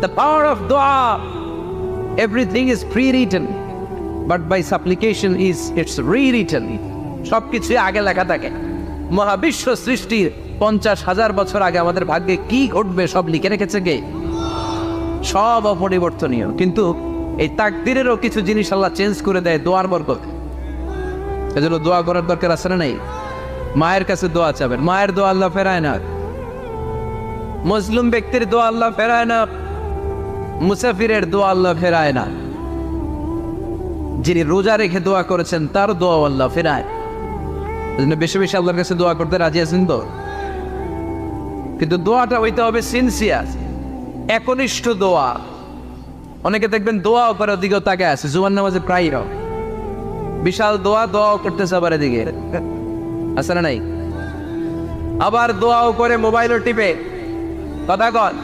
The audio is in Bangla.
The power of dua. Everything is pre-written, but by supplication it's rewritten. সবকিছু আগে লেখা থাকে। মহাবিশ্ব সৃষ্টির 50,000 বছর আগে আমাদের ভাগ্যে কি ঘটবে সব লিখে রেখেছে কে? সব অপরিবর্তনীয়। কিন্তু এই তাকদীরেরও কিছু জিনিস আল্লাহ চেঞ্জ করে দেয় দোয়ার বরকত। এজন্য দোয়া করার দরকার আছে না নাই? মায়ের কাছে দোয়া চাবেন, মায়ের দোয়া আল্লাহ ফেরায় না। মুসলিম ব্যক্তির দোয়া আল্লাহ ফেরায় না, মুসাফিরের দোয়া আল্লাহ ফেরায় না। যিনি রোজা রেখে দোয়া করেছেন তার দোয়া আল্লাহ ফেরায়। এজন্য বেশি বেশি আল্লাহর কাছে দোয়া করতে রাজি আছেন তো? কিন্তু দোয়াটা হইতে হবে সিনসিয়ার, একনিষ্ঠ দোয়া। অনেকে দেখবেন দোয়াও করে ওদিকেও তাকে আছে, জুমার নামাজে প্রায় বিশাল দোয়াও করতেছে আবার এদিকে, আছে না নাই? আবার দোয়াও করে মোবাইলও টিপে, কথা কয়